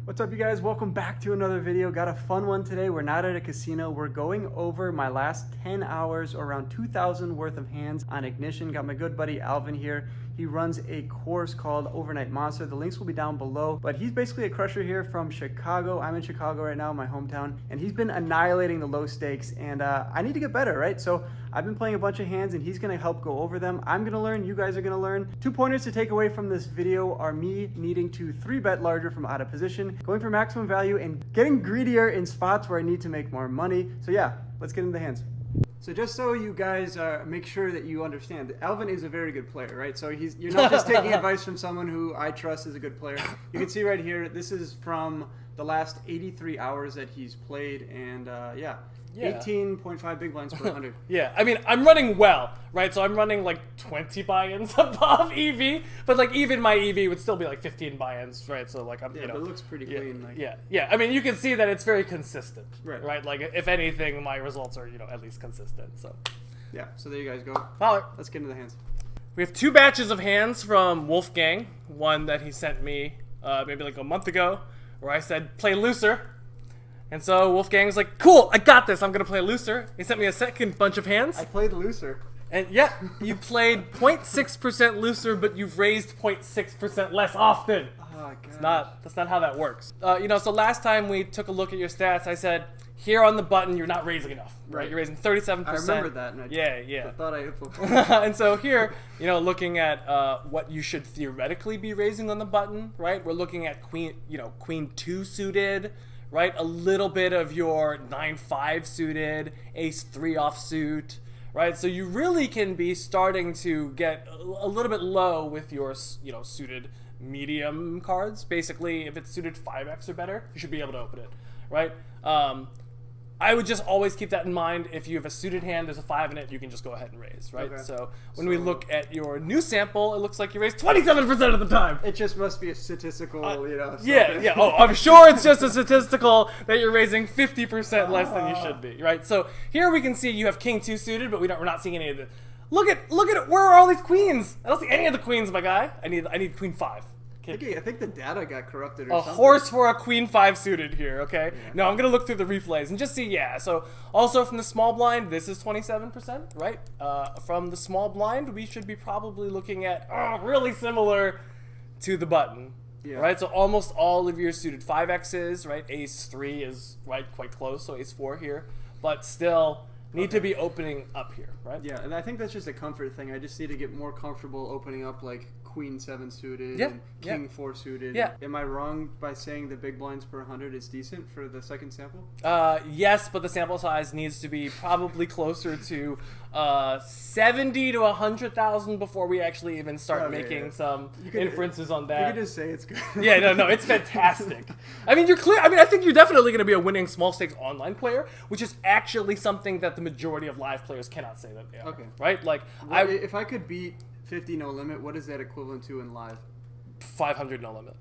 What's up, you guys? Welcome back to another video. Got a fun one today. We're not at a casino. We're going over my last 10 hours or around 2,000 worth of hands on ignition. Got my good buddy ALVIN here. He runs a course called Overnight Monster. The links will be down below, but he's basically a crusher here from Chicago. I'm in Chicago right now, my hometown, and he's been annihilating the low stakes, and I need to get better, right? So I've been playing a bunch of hands and he's gonna help go over them. I'm gonna learn, you guys are gonna learn. 2 pointers to take away from this video are me needing to 3-bet larger from out of position, going for maximum value, and getting greedier in spots where I need to make more money. So yeah, let's get into the hands. So just so you guys make sure that you understand, ALVIN is a very good player, right? So you're not just taking advice from someone who I trust is a good player. You can see right here, this is from the last 83 hours that he's played, and yeah. 18.5 big blinds per 100. Yeah, I mean, I'm running well, right? So I'm running like 20 buy-ins above EV, but like even my EV would still be like 15 buy-ins, right? So like I'm, Yeah, you know, but it looks pretty clean. Like. yeah. I mean, you can see that it's very consistent, Right. Like if anything, my results are at least consistent. So Yeah, so there you guys go. Holler. Let's get into the hands. We have 2 batches of hands from Wolfgang. One that he sent me maybe like a month ago, where I said play looser. And so Wolfgang was like, cool, I got this, I'm going to play looser. He sent me a second bunch of hands. I played looser. And yeah, you played 0.6% looser, but you've raised 0.6% less often. Oh, God. That's not how that works. So last time we took a look at your stats, I said, here on the button, you're not raising enough, right? You're raising 37%. I remember that. And I thought I implemented. And so here, looking at what you should theoretically be raising on the button, right? We're looking at queen 2 suited, right? A little bit of your 9-5 suited, ace 3 offsuit, right? So you really can be starting to get a little bit low with your, suited medium cards. Basically, if it's suited 5x or better, you should be able to open it, right? I would just always keep that in mind. If you have a suited hand, there's a 5 in it, you can just go ahead and raise, right? Okay. So when we look at your new sample, it looks like you raised 27% of the time. It just must be a statistical, Yeah. Oh, I'm sure it's just a statistical that you're raising 50% less than you should be, right? So here we can see you have king 2 suited, but we're not seeing any of the. Look at it. Where are all these queens? I don't see any of the queens, my guy. I need queen 5. I think the data got corrupted or something. A horse for a queen 5 suited here, okay? Yeah. No, I'm going to look through the replays and just see, yeah. So also from the small blind, this is 27%, right? From the small blind, we should be probably looking at really similar to the button, right? So almost all of your suited 5x's, right? Ace 3 is quite close, so ace 4 here, but still need to be opening up here, right? Yeah, and I think that's just a comfort thing. I just need to get more comfortable opening up like queen 7 suited and king 4 suited. Yeah. Am I wrong by saying the big blinds per 100 is decent for the second sample? Yes, but the sample size needs to be probably closer to 70 to 100,000 before we actually even start making some inferences on that. You can just say it's good. Yeah, no, it's fantastic. I mean, you're clear. I mean, I think you're definitely going to be a winning small stakes online player, which is actually something that the majority of live players cannot say that they are. Okay. Right? Like, if I could beat 50 no limit, what is that equivalent to in live? 500 no limit.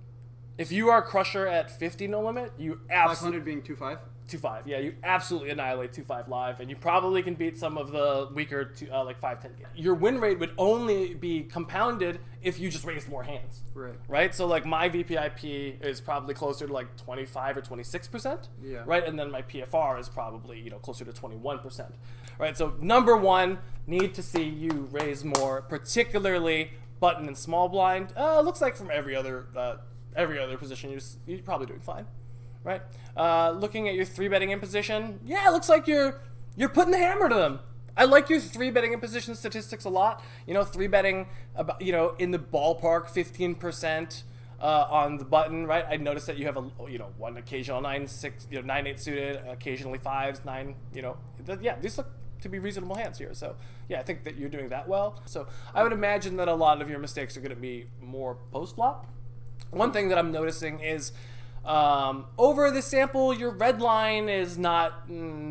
If you are a crusher at 50 no limit, you absolutely 500 being 2-5? 2-5. Yeah, you absolutely annihilate 2-5 live, and you probably can beat some of the weaker like 5-10 games. Your win rate would only be compounded if you just raised more hands. Right? So like my VPIP is probably closer to like 25 or 26%. Yeah. Right? And then my PFR is probably, closer to 21%. Right? So number one, need to see you raise more, particularly button and small blind. Looks like from every other position, you're probably doing fine. Right? Looking at your 3-betting in position, yeah, it looks like you're putting the hammer to them. I like your 3-betting in position statistics a lot. 3-betting about in the ballpark 15% on the button, right? I noticed that you have a one occasional 9-6, 9-8 suited, occasionally 5s, 9, yeah, these look to be reasonable hands here. So yeah, I think that you're doing that well. So I would imagine that a lot of your mistakes are going to be more post flop. One thing that I'm noticing is over the sample, your red line is not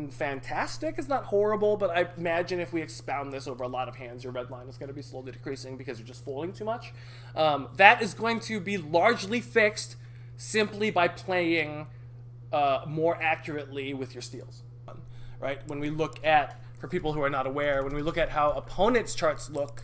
fantastic. It's not horrible, but I imagine if we expound this over a lot of hands, your red line is going to be slowly decreasing because you're just folding too much. That is going to be largely fixed simply by playing more accurately with your steals. Right? When we look at, for people who are not aware, when we look at how opponents' charts look,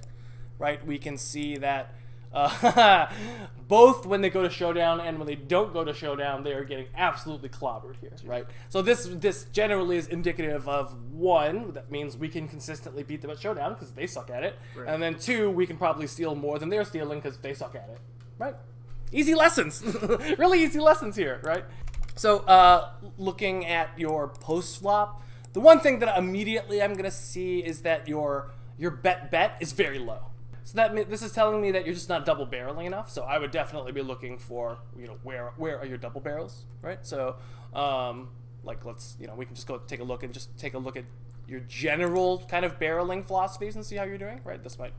right, we can see that Both when they go to showdown and when they don't go to showdown, they are getting absolutely clobbered here, right? So this generally is indicative of, one, that means we can consistently beat them at showdown because they suck at it, right. And then two, we can probably steal more than they're stealing because they suck at it, right? Easy lessons, really easy lessons here, right? So looking at your post flop, the one thing that immediately I'm gonna see is that your bet is very low. So this is telling me that you're just not double barreling enough. So I would definitely be looking for, where are your double barrels, right? So like we can just go take a look at your general kind of barreling philosophies and see how you're doing, right? This might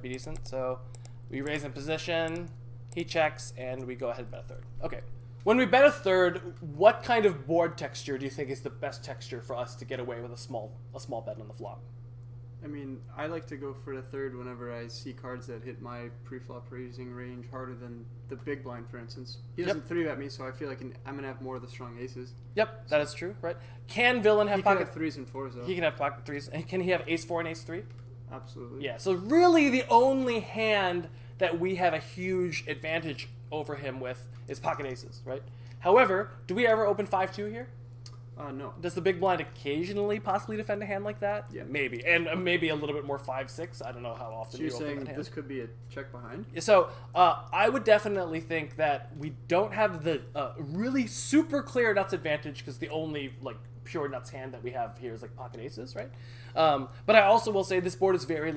be decent. So we raise in position, he checks, and we go ahead and bet a third. Okay. When we bet a third, what kind of board texture do you think is the best texture for us to get away with a small bet on the flop? I mean, I like to go for the third whenever I see cards that hit my pre-flop raising range harder than the big blind, for instance. He doesn't 3-bet me, so I feel like I'm going to have more of the strong aces. Yep, that is true, right? Can villain have pocket... He can have 3s and 4s, though. He can have pocket 3s. And can he have ace 4 and ace 3? Absolutely. Yeah, so really the only hand that we have a huge advantage over him with is pocket aces, right? However, do we ever open 5-2 here? No. Does the big blind occasionally possibly defend a hand like that? Yeah. Maybe. And maybe a little bit more 5-6. I don't know how often you open that hand. So you're saying this could be a check behind? So I would definitely think that we don't have the really super clear nuts advantage because the only pure nuts hand that we have here is pocket aces, right? But I also will say this board is very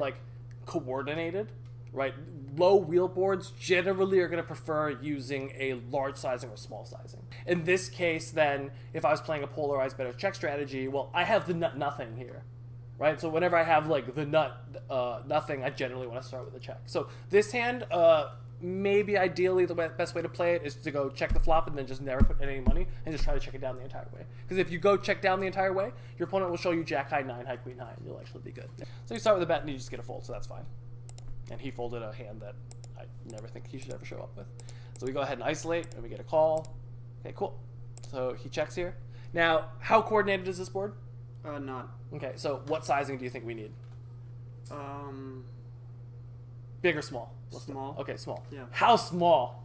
coordinated, right? Low wheel boards generally are going to prefer using a large sizing or small sizing. In this case, then, if I was playing a polarized better check strategy, well, I have the nut nothing here, right? So whenever I have the nut nothing, I generally want to start with a check. So this hand, maybe ideally the best way to play it is to go check the flop and then just never put any money and just try to check it down the entire way. Because if you go check down the entire way, your opponent will show you jack high, 9 high, queen high, and you'll actually be good. So you start with a bet and you just get a fold, so that's fine. And he folded a hand that I never think he should ever show up with. So we go ahead and isolate, and we get a call. Okay, cool. So he checks here. Now, how coordinated is this board? Not. Okay, so what sizing do you think we need? Big or small? Small. Okay, small. Yeah. How small?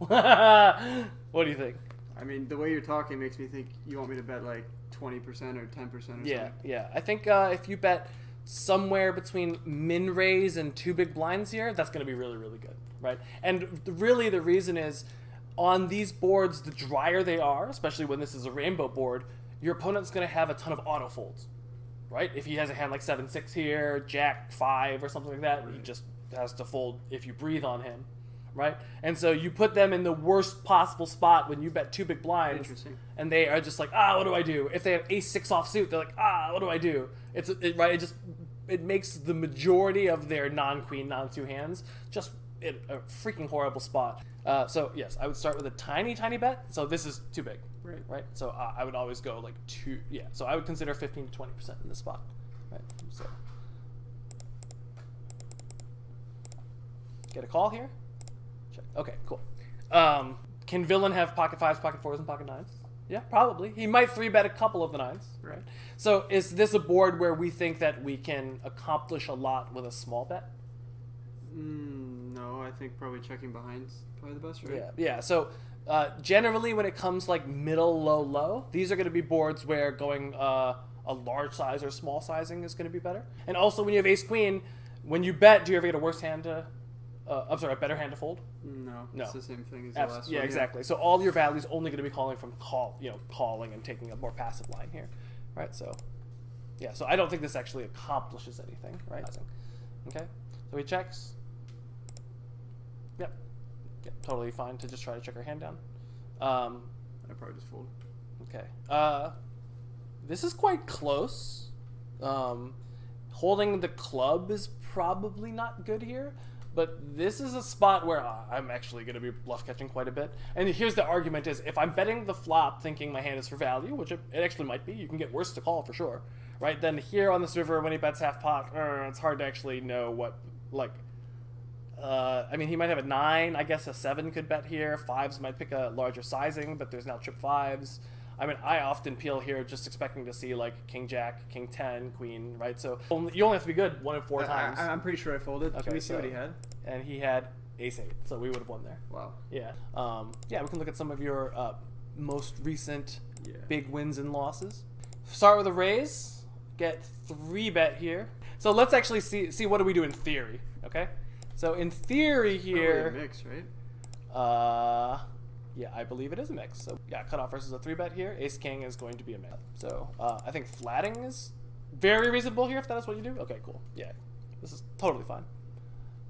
What do you think? I mean, the way you're talking makes me think you want me to bet 20% or 10% or something. Yeah. I think if you bet somewhere between min raise and 2 big blinds here, that's going to be really, really good, right? And really the reason is on these boards, the drier they are, especially when this is a rainbow board, your opponent's going to have a ton of auto folds, right? If he has a hand like 7-6 here, jack 5 or something like that, right, he just has to fold if you breathe on him, right? And so you put them in the worst possible spot when you bet 2 big blinds. Interesting. And they are just what do I do? If they have ace-6 offsuit, they're what do I do? It makes the majority of their non-queen, non-2 hands just in a freaking horrible spot. So yes, I would start with a tiny, tiny bet. So this is too big, right? So I would always go 2. Yeah. So I would consider 15 to 20% in this spot, right? So get a call here. Check. Okay, cool. Can villain have pocket 5s, pocket 4s, and pocket 9s? Yeah, probably. He might 3-bet a couple of the 9s, right? So is this a board where we think that we can accomplish a lot with a small bet? No, I think probably checking behind's probably the best, right? Yeah. So generally when it comes middle, low, low, these are going to be boards where going a large size or small sizing is going to be better. And also when you have ace-queen, when you bet, do you ever get a worse hand to... a better hand to fold? No, it's the same thing as the last one. Yeah, exactly. So all your values only going to be calling from calling and taking a more passive line here, right? So, yeah. So I don't think this actually accomplishes anything, right? Okay. So he checks. Yep. Totally fine to just try to check our hand down. I'd probably just fold. Okay. This is quite close. Holding the club is probably not good here. But this is a spot where I'm actually going to be bluff catching quite a bit. And here's the argument is, if I'm betting the flop thinking my hand is for value, which it actually might be, you can get worse to call for sure, right? Then here on this river, when he bets half pot, it's hard to actually know what, I mean, he might have a 9. I guess a 7 could bet here. 5s might pick a larger sizing, but there's now trip 5s. I mean, I often peel here just expecting to see king jack, king 10, queen, right? So you only have to be good 1 in 4 times. I'm pretty sure I folded. Okay, Can we see what he had? And he had ace-8. So we would have won there. Wow. Yeah. Yeah, we can look at some of your most recent big wins and losses. Start with a raise. Get 3-bet here. So let's actually see what do we do in theory, okay? So in theory here... Probably a mix, right? Yeah, I believe it is a mix. So yeah, cutoff versus a 3-bet here. Ace-king is going to be a mix. So I think flatting is very reasonable here if that is what you do. Okay, cool. Yeah, this is totally fine.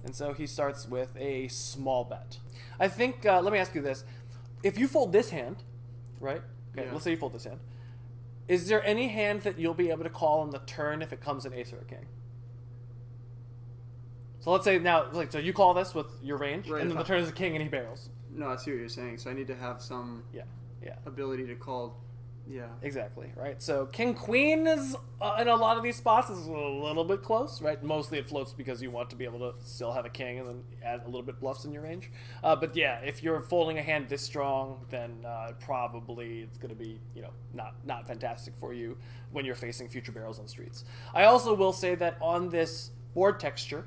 And so he starts with a small bet. I think, let me ask you this. If you fold this hand, right? Okay, let's say you fold this hand. Is there any hand that you'll be able to call on the turn if it comes an ace or a king? So let's say now, like, so you call this with your range, and then the turn is a king and he barrels. No, I see what you're saying. So I need to have some ability to call. Yeah. Exactly, right? So king queen is, in a lot of these spots, is a little bit close, right? Mostly it floats because you want to be able to still have a king and then add a little bit bluffs in your range. But yeah, if you're folding a hand this strong, then probably it's going to be, you know, not fantastic for you when you're facing future barrels on streets. I also will say that on this board texture,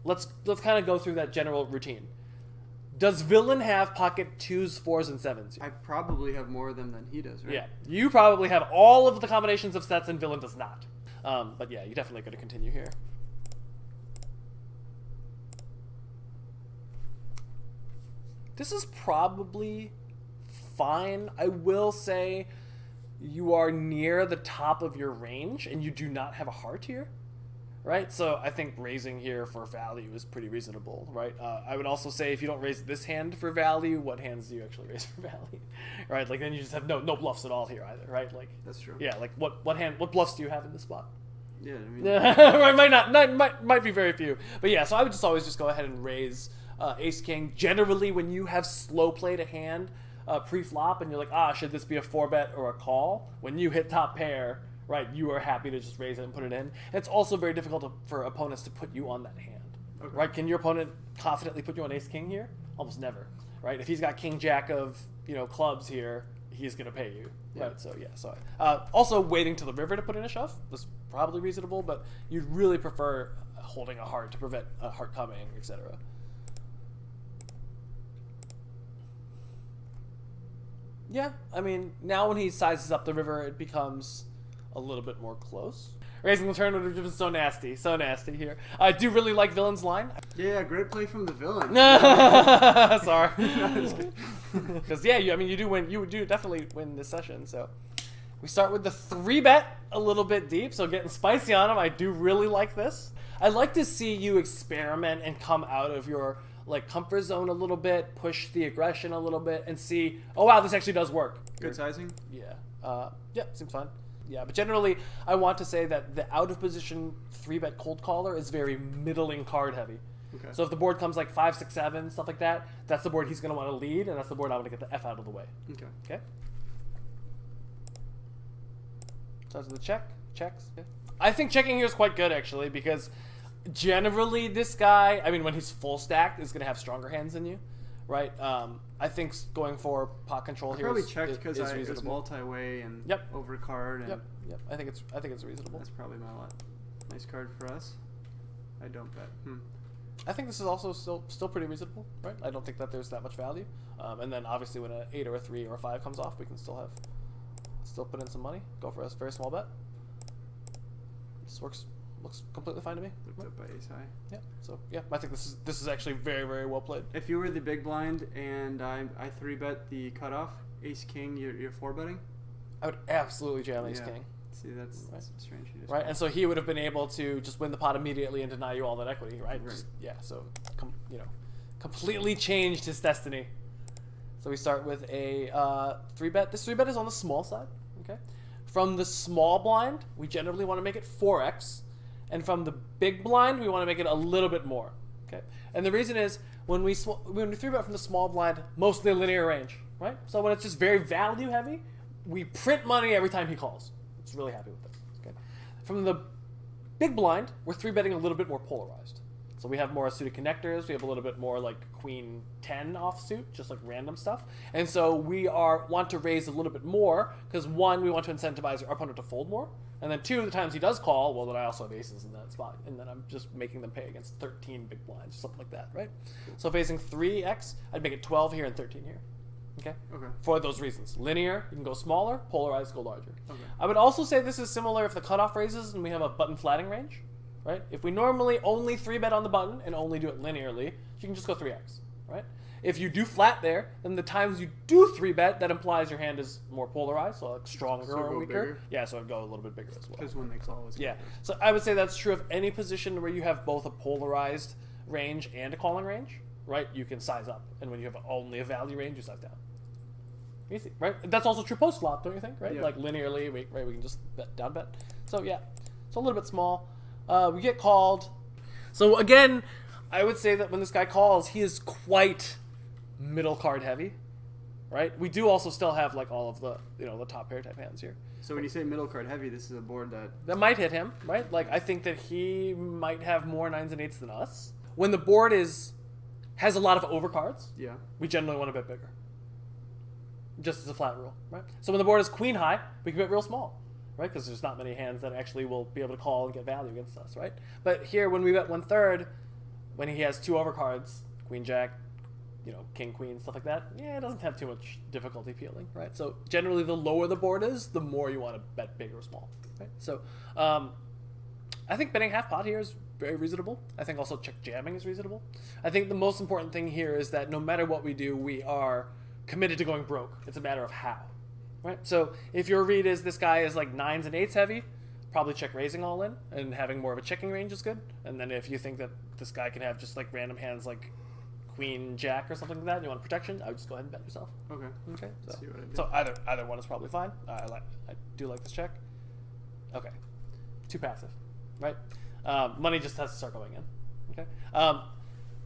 let's kind of go through that general routine. Does villain have pocket 2s, 4s, and 7s? I probably have more of them than he does, right? Yeah, you probably have all of the combinations of sets and villain does not. But yeah, you definitely got to continue here. This is probably fine. I will say you are near the top of your range and you do not have a heart here. Right, so I think raising here for value is pretty reasonable, right? I would also say if you don't raise this hand for value, what hands do you actually raise for value, right? Like then you just have no bluffs at all here either, right? Like that's true. Yeah, like what bluffs do you have in this spot? Yeah, I mean, right, might be very few, but yeah. So I would just always just go ahead and raise ace king. Generally, when you have slow played a hand pre-flop and you're like, should this be a 4-bet or a call? When you hit top pair. Right, you are happy to just raise it and put it in. It's also very difficult for opponents to put you on that hand. Okay. Right? Can your opponent confidently put you on ace king here? Almost never. Right? If he's got king jack of clubs here, he's gonna pay you. Yeah. Right? So yeah. So also waiting to the river to put in a shove was probably reasonable, but you'd really prefer holding a heart to prevent a heart coming, etc. Yeah, I mean now when he sizes up the river, it becomes a little bit more close. Raising the turn would have been so nasty here. I do really like villain's line. Yeah, great play from the villain. Sorry. Because yeah, you do win. You do definitely win this session. So we start with the 3-bet a little bit deep. So getting spicy on him. I do really like this. I like to see you experiment and come out of your comfort zone a little bit, push the aggression a little bit, and see. Oh wow, this actually does work. Good sizing. Yeah. Yeah, seems fun. Yeah, but generally, I want to say that the out-of-position 3-bet cold caller is very middling card heavy. Okay. So if the board comes like 5, 6, 7, stuff like that, that's the board he's going to want to lead, and that's the board I want to get the F out of the way. Okay. Okay? Starts with the checks. Yeah. I think checking here is quite good, actually, because generally this guy, I mean, when he's full stacked, is going to have stronger hands than you. Right, I think going for pot control here probably checked because it's multi-way and overcard. And yep. I think it's reasonable. That's probably my lot. Nice card for us. I don't bet. I think this is also still pretty reasonable, right? I don't think that there's that much value. And then obviously when an 8 or a 3 or a 5 comes off, we can still put in some money. Go for a very small bet. This looks completely fine to me. Looked up by ace high. Yeah. So yeah, I think this is actually very, very well played. If you were the big blind and I 3-bet the cutoff, ace king, you're 4-betting. I would absolutely jam ace king. See, that's strange. Right, and so he would have been able to just win the pot immediately and deny you all that equity, right? So completely changed his destiny. So we start with a 3-bet. This 3-bet is on the small side. Okay. From the small blind, we generally want to make it 4x. And from the big blind, we want to make it a little bit more. Okay, and the reason is when we 3-bet from the small blind, mostly linear range, right? So when it's just very value heavy, we print money every time he calls. It's really happy with this. Okay, from the big blind, we're 3-betting a little bit more polarized. So So we have more suited connectors. We have a little bit more like queen 10 offsuit, just like random stuff. And so we want to raise a little bit more because one, we want to incentivize our opponent to fold more. And then two, the times he does call, well, then I also have aces in that spot. And then I'm just making them pay against 13 big blinds or something like that, right? So facing 3x, I'd make it 12 here and 13 here. Okay? For those reasons. Linear, you can go smaller. Polarized, go larger. I would also say this is similar if the cutoff raises and we have a button flatting range, right? If we normally only 3-bet on the button and only do it linearly, you can just go 3x, right? If you do flat there, then the times you do 3-bet, that implies your hand is more polarized, so like stronger or weaker. Bigger. Yeah, so I'd go a little bit bigger as well. Because when they call is yeah. So I would say that's true of any position where you have both a polarized range and a calling range, right? You can size up. And when you have only a value range, you size down. Easy, right? That's also true post flop, don't you think? Right? Yeah. Like linearly, we can just down bet. So yeah, it's a little bit small. We get called. So again, I would say that when this guy calls, he is quite middle card heavy, right? We do also still have like all of the the top pair type hands here. So when you say middle card heavy, this is a board that might hit him, right? Like I think that he might have more 9s and 8s than us. When the board has a lot of overcards, we generally want to bet bigger. Just as a flat rule, right? So when the board is queen high, we can bet real small, right? Because there's not many hands that actually will be able to call and get value against us, right? But here, when we bet 1/3, when he has 2 overcards, queen jack, king queen, stuff like that, it doesn't have too much difficulty peeling, right? So generally, the lower the board is, the more you want to bet big or small, right? So I think betting half pot here is very reasonable. I think also check jamming is reasonable. I think the most important thing here is that no matter what we do, we are committed to going broke. It's a matter of how, right? So if your read is this guy is like 9s and 8s heavy, probably check raising all in and having more of a checking range is good. And then if you think that this guy can have just like random hands like queen jack or something like that and you want protection, I would just go ahead and bet yourself. Okay. So either one is probably fine. I do like this check. Okay. Too passive, right? Money just has to start going in. Okay.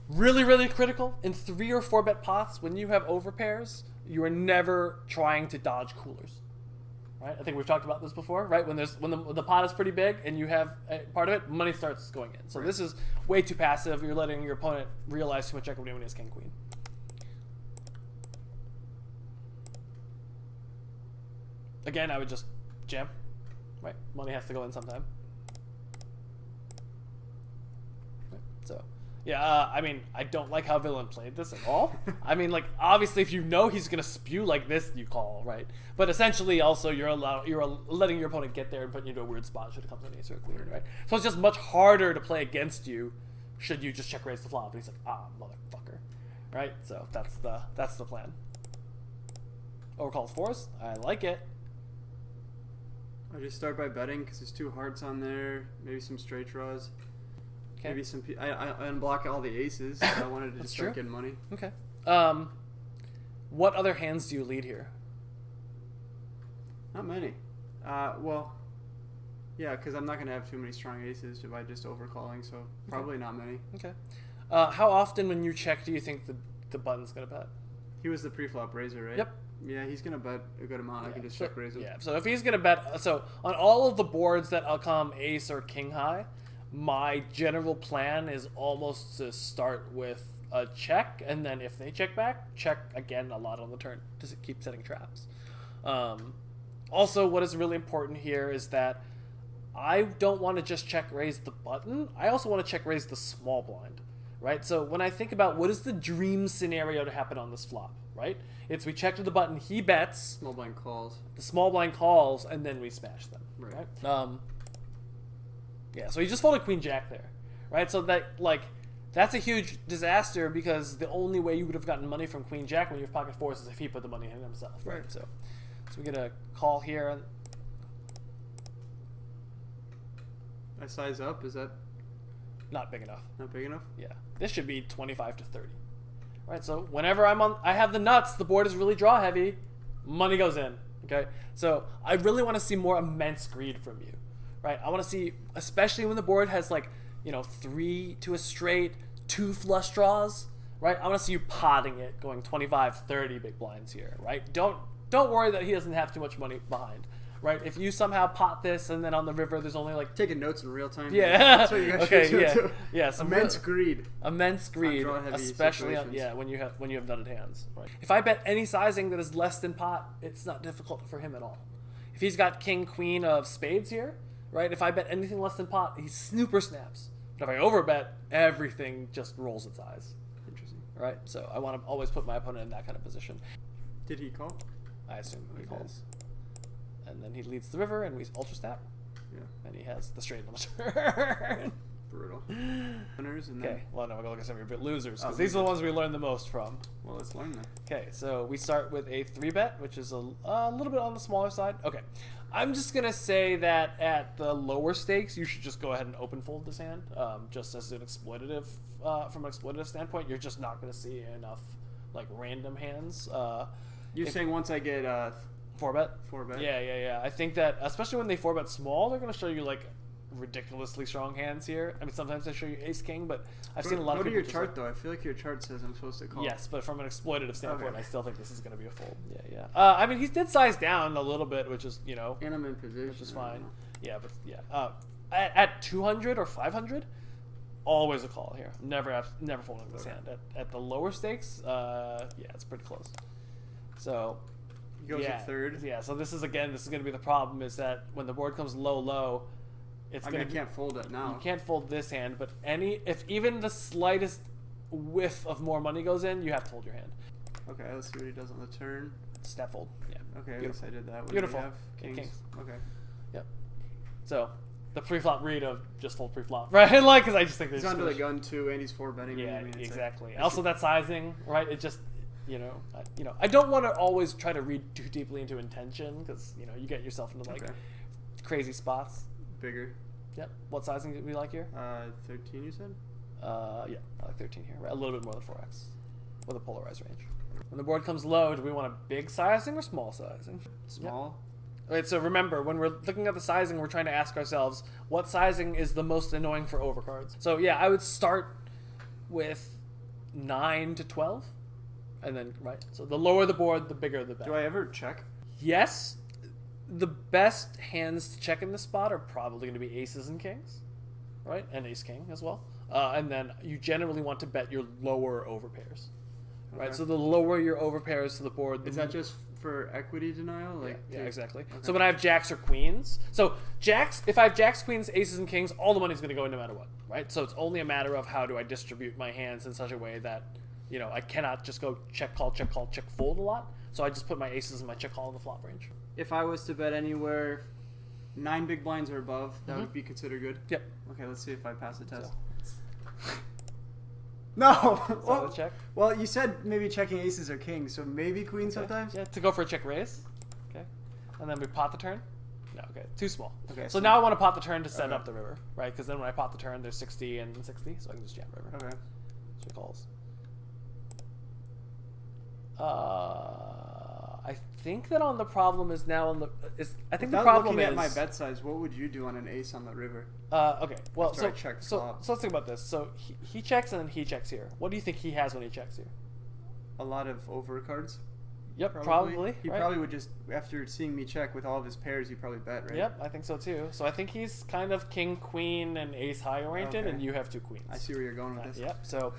Really, really critical in 3 or 4 bet pots. When you have overpairs, you are never trying to dodge coolers, right? I think we've talked about this before, right? When the pot is pretty big and you have a part of it, money starts going in. So this is way too passive. You're letting your opponent realize too much equity when he has king queen. Again, I would just jam, right? Money has to go in sometime. Right. So. Yeah, I mean, I don't like how Villain played this at all. I mean, like, obviously, if you know he's going to spew like this, you call, right? But essentially, also, you're letting your opponent get there and putting you into a weird spot should it come to an ace or a queen, right? So it's just much harder to play against you should you just check raise the flop. And he's like, motherfucker, right? So that's the plan. Overcalls 4s. I like it. I just start by betting because there's 2 hearts on there, maybe some straight draws. Okay. Maybe some. I unblock all the aces. So I wanted to just start getting money. Okay. What other hands do you lead here? Not many. Well, yeah, because I'm not gonna have too many strong aces by just overcalling. So probably not many. Okay. How often when you check do you think the button's gonna bet? He was the pre-flop raiser, right? Yep. Yeah, he's gonna bet a good amount. I can just check raise him. Yeah. So if he's gonna bet, so on all of the boards that I'll come ace or king high, my general plan is almost to start with a check, and then if they check back, check again a lot on the turn to keep setting traps. Also, what is really important here is that I don't want to just check raise the button. I also want to check raise the small blind, right? So when I think about what is the dream scenario to happen on this flop, right? It's we check to the button, he bets. Small blind calls. The small blind calls, and then we smash them, right? Yeah, so he just folded queen jack there, right? So that's a huge disaster because the only way you would have gotten money from queen jack when you have pocket 4s is if he put the money in himself, right? So we get a call here. I size up. Is that not big enough? Not big enough? Yeah, this should be 25 to 30, right? So whenever I have the nuts, the board is really draw heavy, money goes in. Okay, so I really want to see more immense greed from you. Right, I want to see, especially when the board has 3 to a straight, 2 flush draws. Right, I want to see you potting it, going 25, 30 big blinds here. Right, don't worry that he doesn't have too much money behind. right? If you somehow pot this and then on the river there's only like taking notes in real time. Yeah. That's what you guys should do. Yeah. Too. Yeah. Immense greed. Immense greed, especially when you have nutted hands. Right. If I bet any sizing that is less than pot, it's not difficult for him at all. If he's got king queen of spades here, right? If I bet anything less than pot, he snooper snaps. But if I overbet, everything just rolls its eyes. Interesting. Right? So I want to always put my opponent in that kind of position. Did he call? I assume he calls. And then he leads the river, and we ultra snap. Yeah. And he has the straight on the turn. Brutal. Winners and okay. then... Well, now we're going to look at some of your losers, because these are the ones we learn the most from. Well, let's learn them. Okay, so we start with a 3-bet, which is a little bit on the smaller side. Okay. I'm just going to say that at the lower stakes, you should just go ahead and open fold this hand. Just as an exploitative, from an exploitative standpoint, you're just not going to see enough like random hands. You're saying once I get 4-bet? 4-bet? Yeah. I think that, especially when they 4-bet small, they're going to show you like ridiculously strong hands here. I mean, sometimes they show you ace king, but I've seen a lot of people. Go to your chart though. I feel like your chart says I'm supposed to call. Yes, but from an exploitative standpoint, I still think this is going to be a fold. Yeah. I mean, he did size down a little bit, which is and I'm in position, which is fine. Yeah, but at 200 or 500, always a call here. Never folding this hand. At the lower stakes, yeah, it's pretty close. So. He goes at third. Yeah, so this is going to be the problem, is that when the board comes low, I can't fold it now. You can't fold this hand, but if even the slightest whiff of more money goes in, you have to fold your hand. Okay, let's see what he does on the turn. Step fold. Yeah. Okay, I guess I did that. What Beautiful. Do we have? Kings. Okay. Yep. So the pre-flop read of just fold pre-flop, right? Like, because I just think he's under the gun too, and he's 4-betting. Yeah, I mean, exactly. Also, that sizing, right? It just. I don't want to always try to read too deeply into intention, because you get yourself into like crazy spots. Bigger. Yep. What sizing do we like here? 13, you said? Yeah, I like 13 here. Right? A little bit more than 4x with a polarized range. When the board comes low, do we want a big sizing or small sizing? Small. Yep. Right, so remember, when we're looking at the sizing, we're trying to ask ourselves, what sizing is the most annoying for overcards? So yeah, I would start with 9 to 12. And then, so the lower the board, the bigger the bet. Do I ever check? Yes. The best hands to check in this spot are probably going to be aces and kings, right? And ace king as well. And then you generally want to bet your lower overpairs, right? Okay. So the lower your overpairs to the board. Is that just for equity denial? Like yeah, exactly. Okay. So when I have jacks or queens, if I have jacks, queens, aces, and kings, all the money's going to go in no matter what, right? So it's only a matter of how do I distribute my hands in such a way that I cannot just go check, call, check, fold a lot. So I just put my aces and my check call in the flop range. If I was to bet anywhere 9 big blinds or above, that would be considered good? Yep. Okay, let's see if I pass the test. No! Well, check? Well, you said maybe checking aces or kings, so maybe queen sometimes? Yeah, to go for a check raise. Okay. And then we pot the turn. No, okay. Too small. Okay. So now I want to pot the turn to set up the river, right? Because then when I pot the turn, there's 60 and 60, so I can just jam river. Okay. So he calls. I think that on the problem is now on the I think the problem looking is at my bet size. What would you do on an ace on the river? Okay. Well, so let's think about this. So he checks and then he checks here. What do you think he has when he checks here? A lot of overcards. Yep, probably. He probably would just, after seeing me check with all of his pairs, he'd probably bet, right? Yep, I think so too. So I think he's kind of king, queen, and ace high oriented, and you have 2 queens. I see where you're going with this. Yep. So,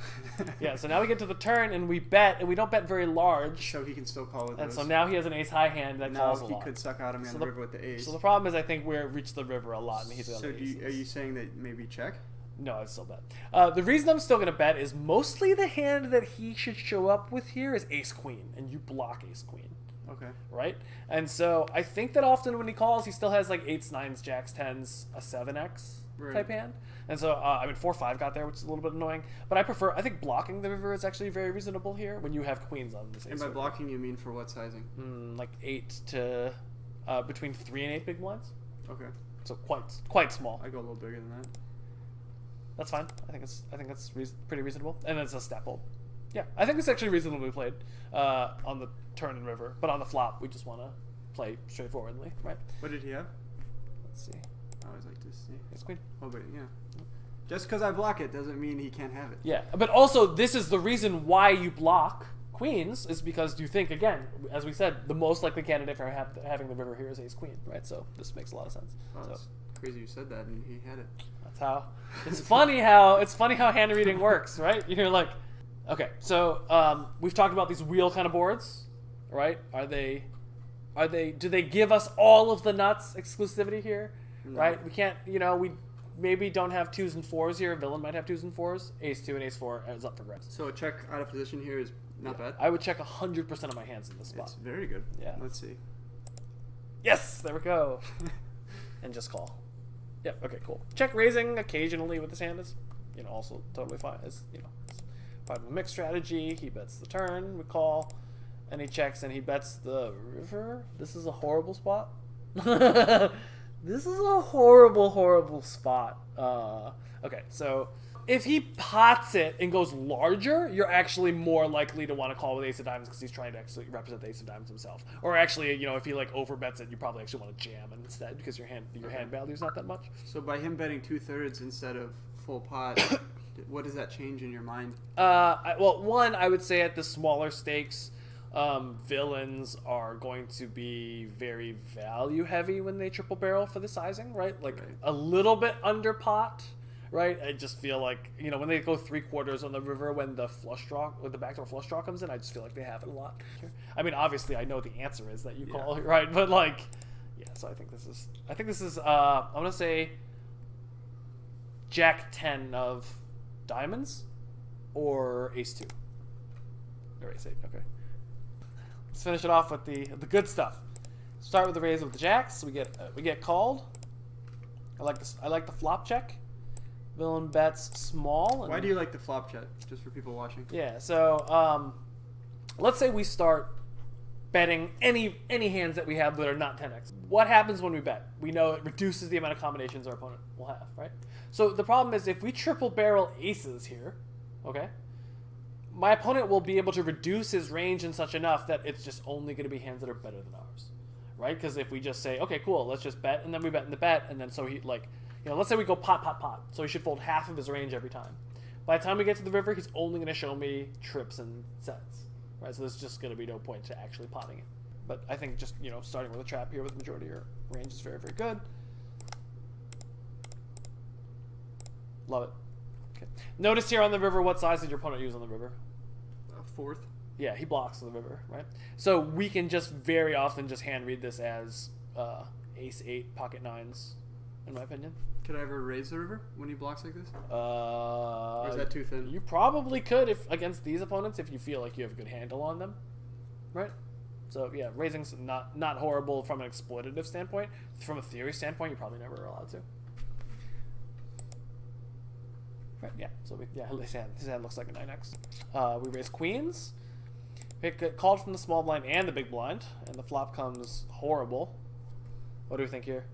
so now we get to the turn, and we bet, and we don't bet very large. So he can still call with and those. so now he has an ace high hand that calls a lot. He could suck out of me on the river with the ace. So the problem is, I think we're reached the river a lot, and he's got aces. So are you saying that maybe check? No, I'd still bet. The reason I'm still going to bet is mostly the hand that he should show up with here is ace queen, and you block ace queen. Okay. Right? And so I think that often when he calls, he still has like 8s, 9s, jacks, 10s, a 7x type hand. And so, 4-5 got there, which is a little bit annoying. But I think blocking the river is actually very reasonable here when you have queens on this ace. And by blocking, you mean for what sizing? Like 8 to between 3 and 8 big blinds. Okay. So quite small. I go a little bigger than that. That's fine. I think that's pretty reasonable. And it's a step fold. Yeah, I think it's actually reasonably played on the turn and river, but on the flop we just want to play straightforwardly, right? What did he have? Let's see. I always like to see. It's queen. Oh, but yeah. Just because I block it doesn't mean he can't have it. Yeah, but also this is the reason why you block queens is because you think, again, as we said, the most likely candidate for having the river here is ace queen, right? So this makes a lot of sense. Oh, so it's crazy you said that and he had it. that's how. It's funny how hand reading works, right? You're like, okay, so we've talked about these wheel kind of boards, right? Do they give us all of the nuts exclusivity here, right? We can't, we maybe don't have 2s and 4s here. Villain might have 2s and 4s. Ace 2 and ace 4 is up for grabs. So a check out of position here is not bad. I would check 100% of my hands in this spot. It's very good. Yeah. Let's see. Yes, there we go. And just call. Yep. Okay. Cool. Check raising occasionally with this hand is, also totally fine. It's part of a mixed strategy. He bets the turn. We call, and he checks and he bets the river. This is a horrible spot. This is a horrible, horrible spot. Okay, so if he pots it and goes larger, you're actually more likely to want to call with ace of diamonds because he's trying to actually represent the ace of diamonds himself. Or actually, if he like overbets it, you probably actually want to jam it instead because your hand value is not that much. So by him betting 2/3 instead of full pot, what does that change in your mind? Well, one, I would say at the smaller stakes, villains are going to be very value heavy when they triple barrel for the sizing, right? Like a little bit under pot, right? I just feel like, when they go 3/4 on the river when the flush draw, when the backdoor flush draw comes in, I just feel like they have it a lot. I mean, obviously I know the answer is that you call it, right? But like, yeah, so I think this is, I'm going to say Jack 10 of diamonds or ace 2 or ace 8. Okay. Let's finish it off with the good stuff. Start with the raise with the jacks. We get called. I like the flop check. Villain bets small. Why do you like the flop check? Just for people watching. Yeah. So let's say we start betting any hands that we have that are not 10x. What happens when we bet? We know it reduces the amount of combinations our opponent will have, right? So the problem is if we triple barrel aces here, okay, my opponent will be able to reduce his range in such enough that it's just only going to be hands that are better than ours, right? Because if we just say, okay, cool, let's just bet, and then we bet in the bet, and then so he let's say we go pot, pot, pot, so he should fold half of his range every time. By the time we get to the river, he's only going to show me trips and sets, right? So there's just going to be no point to actually potting it. But I think just, starting with a trap here with the majority of your range is very, very good. Love it. Okay. Notice here on the river, what size did your opponent use on the river? 4th. Yeah, he blocks the river, right? So we can just very often just hand read this as ace 8, pocket 9s, in my opinion. Could I ever raise the river when he blocks like this? Or is that too thin? You probably could if against these opponents if you feel like you have a good handle on them, right? So yeah, raising's not horrible from an exploitative standpoint. From a theory standpoint, you're probably never allowed to. Right, yeah, so his hand looks like a 9x. We raise queens. Get called from the small blind and the big blind, and the flop comes horrible. What do we think here?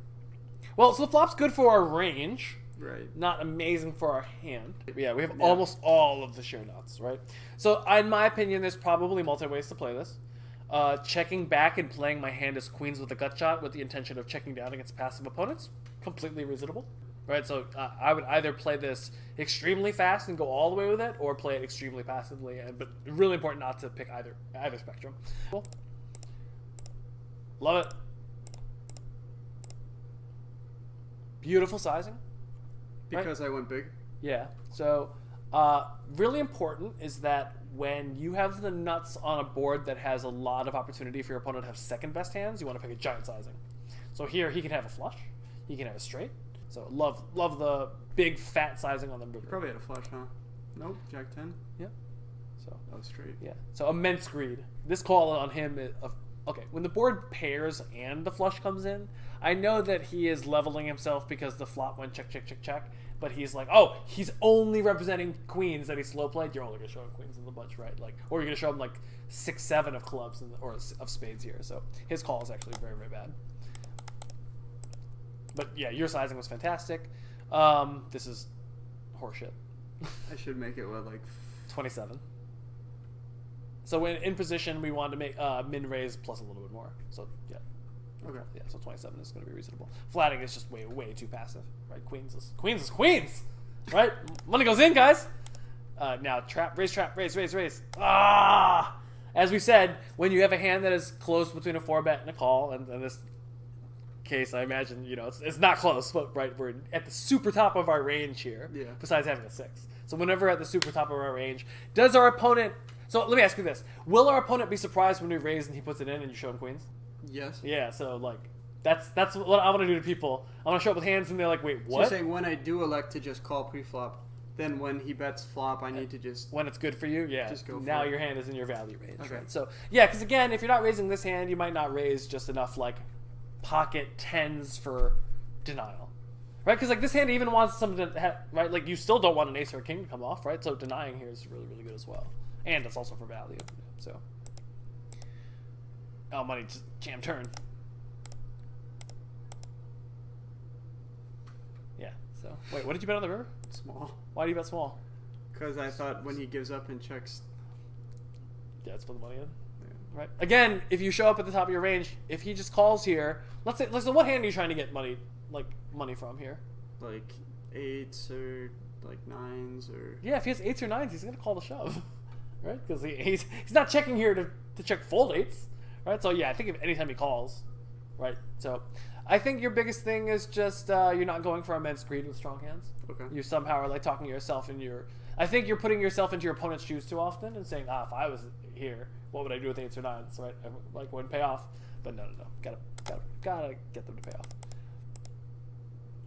Well, so the flop's good for our range. Right. Not amazing for our hand. Yeah, we have almost all of the sheer nuts, right? So in my opinion, there's probably multi ways to play this. Checking back and playing my hand as queens with a gut shot with the intention of checking down against passive opponents, completely reasonable. Right, so I would either play this extremely fast and go all the way with it, or play it extremely passively. But really important not to pick either spectrum. Cool. Love it. Beautiful sizing. Because I went big. Yeah. So really important is that when you have the nuts on a board that has a lot of opportunity for your opponent to have second best hands, you want to pick a giant sizing. So here he can have a flush, he can have a straight. So love the big fat sizing on the river. Probably had a flush, huh? Nope, Jack 10. Yeah. So that was straight. Yeah. So immense greed. This call on him is okay. When the board pairs and the flush comes in, I know that he is leveling himself because the flop went check, check, check, check. But he's like, oh, he's only representing queens that he slow played. You're only gonna show him queens in the bunch, right? Like, or you're gonna show him like 6, 7 of clubs or of spades here. So his call is actually very, very bad. But yeah, your sizing was fantastic. This is horseshit. I should make it what, like 27. So in position, we wanted to make min raise plus a little bit more. So yeah. Okay. Yeah. So 27 is going to be reasonable. Flatting is just way too passive, right? Queens is queens, right? Money goes in, guys. Now trap, raise, raise. Ah, as we said, when you have a hand that is close between a 4-bet and a call, and in this case, I imagine, you know, it's not close, but right, we're at the super top of our range here, besides having a 6. So whenever we're at the super top of our range, does our opponent... So let me ask you this. Will our opponent be surprised when we raise and he puts it in and you show him queens? Yes. Yeah, so, like, that's what I want to do to people. I want to show up with hands and they're like, wait, what? So you're saying when I do elect to just call pre-flop, then when he bets flop, I need to just... When it's good for you, yeah. Just go for now it. your hand is in your value range. Okay. Right? So, yeah, because again, if you're not raising this hand, you might not raise just enough, like, pocket 10s for denial. Right? Because, like, this hand even wants something to have, right? Like, you still don't want an ace or a king to come off, right? So denying here is really, really good as well. And it's also for value. So. Oh, money, just jam turn. Yeah, so. Wait, what did you bet on the river? Small. Why do you bet small? Because I thought when he gives up and checks... Yeah, let's put the money in. Right. Again, if you show up at the top of your range, if he just calls here, let's say, so what hand are you trying to get money from here? Like 8s or like 9s or... Yeah, if he has 8s or 9s, he's gonna call the shove, right? Because he's not checking here to check fold 8s, right? So yeah, I think if anytime he calls, right? So I think your biggest thing is just you're not going for immense greed with strong hands. Okay. You somehow are like talking to yourself in your... I think you're putting yourself into your opponent's shoes too often and saying, if I was here, what would I do with 8s or 9s, right? Like, wouldn't pay off. But no. Gotta get them to pay off.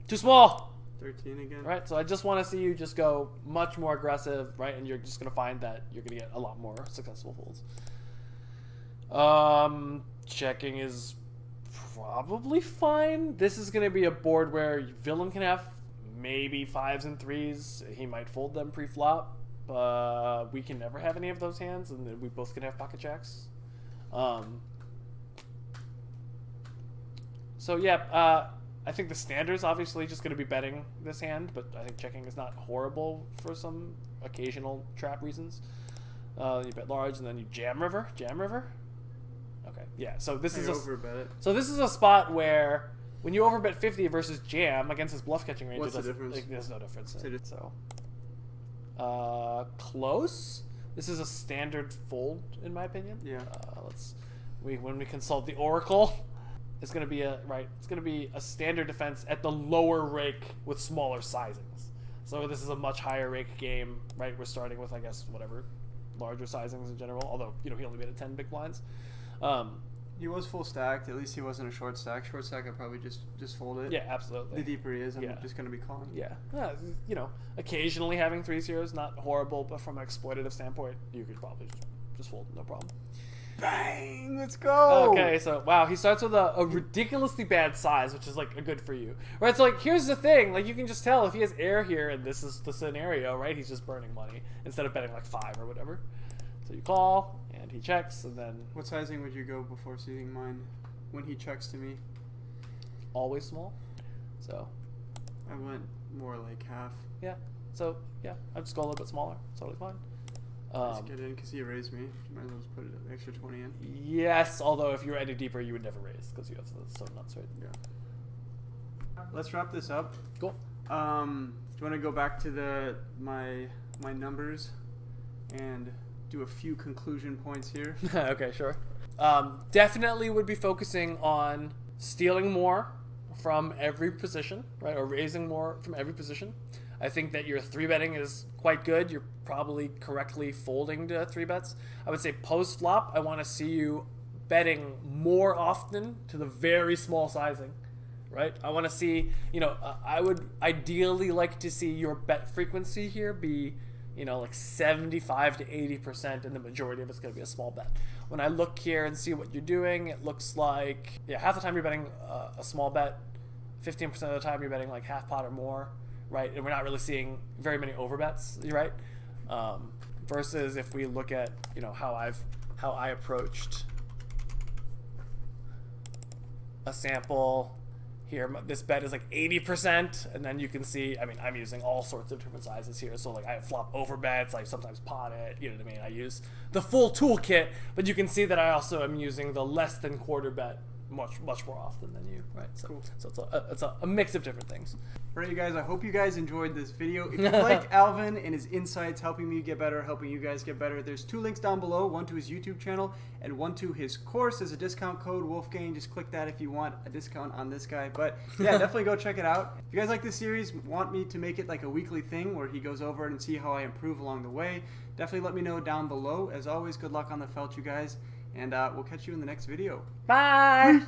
Too small! 13 again. Right, so I just want to see you just go much more aggressive, right? And you're just going to find that you're going to get a lot more successful folds. Checking is probably fine. This is going to be a board where villain can have maybe 5s and 3s. He might fold them pre-flop. We can never have any of those hands, and then we both can have pocket jacks. So yeah, I think the standard is obviously just going to be betting this hand, but I think checking is not horrible for some occasional trap reasons. You bet large, and then you jam river. Okay, yeah. So this is overbet it. So this is a spot where when you overbet 50 versus jam against his bluff catching range, what's the difference? Like, there's no difference. Close. This is a standard fold, in my opinion. Yeah. When we consult the oracle, it's gonna be a standard defense at the lower rake with smaller sizings. So this is a much higher rake game, right? We're starting with, I guess, whatever larger sizings in general. Although he only made it 10 big blinds. He was full stacked. At least he wasn't a short stack. Short stack, I probably just fold it. Yeah, absolutely. The deeper he is, I'm just going to be calling. Yeah. Occasionally having 3s here is not horrible, but from an exploitative standpoint, you could probably just fold, no problem. Bang! Let's go! Okay, so, wow, he starts with a ridiculously bad size, which is, like, a good for you. Right, so, like, here's the thing. Like, you can just tell if he has air here, and this is the scenario, right? He's just burning money instead of betting, like, 5 or whatever. So you call, and he checks, and then... What sizing would you go before seeing mine when he checks to me? Always small. So... I went more like half. Yeah. So, yeah, I'd just go a little bit smaller. Totally fine. Just get in because he raised me. Might as well just put an extra 20 in. Yes, although if you were any deeper, you would never raise because you have so nuts, right? Yeah. Let's wrap this up. Cool. Do you want to go back to my numbers and do a few conclusion points here? Okay, sure. Definitely would be focusing on stealing more from every position, right? Or raising more from every position. I think that your 3-betting is quite good. You're probably correctly folding to 3-bets. I would say post-flop, I want to see you betting more often to the very small sizing, right? I want to see, I would ideally like to see your bet frequency here be, like 75 to 80%, and the majority of it's going to be a small bet. When I look here and see what you're doing, it looks like, half the time you're betting a small bet, 15% of the time you're betting like half pot or more, right? And we're not really seeing very many overbets, right? Versus if we look at, how I approached a sample here, this bet is like 80%, and then you can see, I'm using all sorts of different sizes here. So like I flop over bets, I sometimes pot it, you know what I mean? I use the full toolkit, but you can see that I also am using the less than quarter bet much more often than you, right? So, Cool. so it's a mix of different things. All right, you guys, I hope you guys enjoyed this video. If you like Alvin and his insights, helping me get better, helping you guys get better, there's 2 links down below, one to his YouTube channel and one to his course. As a discount code, Wolfgang. Just click that if you want a discount on this guy. But yeah, definitely go check it out. If you guys like this series, want me to make it like a weekly thing where he goes over it and see how I improve along the way, definitely let me know down below. As always, good luck on the felt, you guys, and we'll catch you in the next video. Bye!